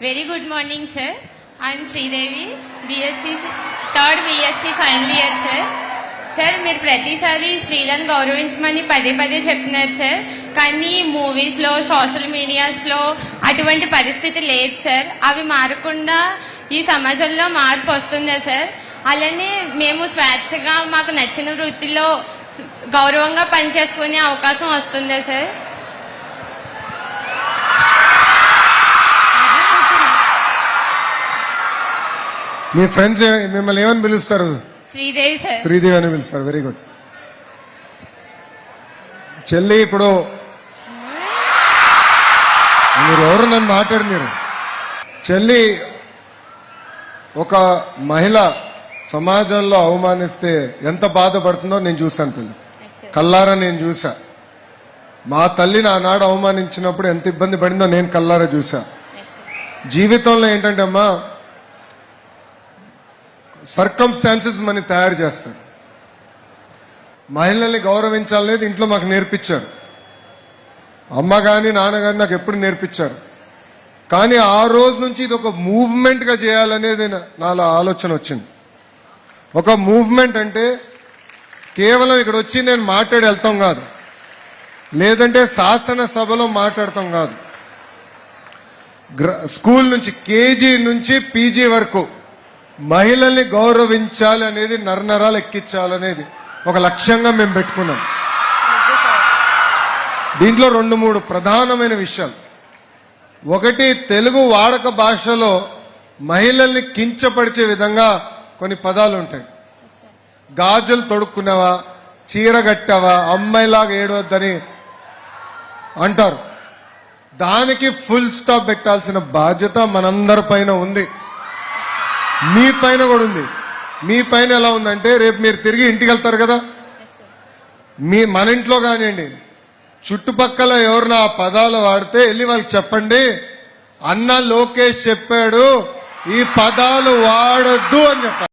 Very good morning, sir. I am Sridevi, third BSc final year, sir. Sir మీరు ప్రతిసారి స్త్రీలను గౌరవించమని పదే పదే చెప్తున్నారు సార్, కానీ మూవీస్లో సోషల్ మీడియాస్లో అటువంటి పరిస్థితి లేదు సార్. అవి మారకుండా ఈ సమాజంలో మార్పు వస్తుందా సార్? అలానే మేము స్వేచ్ఛగా మాకు నచ్చిన వృత్తిలో గౌరవంగా పనిచేసుకునే అవకాశం వస్తుందా సార్? మీ ఫ్రెండ్స్ మిమ్మల్ని ఏమని పిలుస్తారు? శ్రీదేవి సార్. శ్రీదేవి అని పిలుస్తారు. Very good. చెల్లి, ఇప్పుడు మీరు ఎవరు నన్ను మాట్లాడు మీరు చెల్లి, ఒక మహిళ సమాజంలో అవమానిస్తే ఎంత బాధపడుతుందో నేను చూశాను తల్లి, కల్లారా నేను చూసా. మా తల్లిని ఆనాడు అవమానించినప్పుడు ఎంత ఇబ్బంది పడిందో నేను కల్లారా చూసా. జీవితంలో ఏంటంటే అమ్మా, సర్కమ్స్టాన్సెస్ మనని తయారు చేస్తాయి. మహిళల్ని గౌరవించాలనేది ఇంట్లో మాకు నేర్పించారు. అమ్మ కానీ నాన్న కానీ నాకు ఎప్పుడు నేర్పించారు. కానీ ఆ రోజు నుంచి ఇది ఒక మూవ్మెంట్గా చేయాలనేది నాలో ఆలోచన వచ్చింది. ఒక మూవ్మెంట్ అంటే కేవలం ఇక్కడ వచ్చి నేను మాట్లాడి వెళ్తాం కాదు, లేదంటే శాసనసభలో మాట్లాడతాం కాదు. స్కూల్ నుంచి కేజీ నుంచి పీజీ వరకు మహిళల్ని గౌరవించాలి అనేది, నరనరాలు ఎక్కించాలనేది ఒక లక్ష్యంగా మేము పెట్టుకున్నాం. దీంట్లో 2-3 ప్రధానమైన విషయాలు. ఒకటి, తెలుగు వాడక భాషలో మహిళల్ని కించపరిచే విధంగా కొన్ని పదాలు ఉంటాయి. గాజులు తొడుక్కున్నావా, చీర కట్టావా, అమ్మాయిలాగా ఏడవద్దని అంటారు. దానికి ఫుల్ స్టాప్ పెట్టాల్సిన బాధ్యత మనందరి పైన ఉంది, మీ పైన కూడా ఉంది. మీ పైన ఎలా ఉందంటే, రేపు మీరు తిరిగి ఇంటికి వెళ్తారు కదా, మన ఇంట్లో కానివ్వండి, చుట్టుపక్కల ఎవరిన ఆ పదాలు వాడితే వెళ్ళి వాళ్ళకి చెప్పండి, అన్న లోకేష్ చెప్పాడు ఈ పదాలు వాడద్దు అని చెప్పాలి.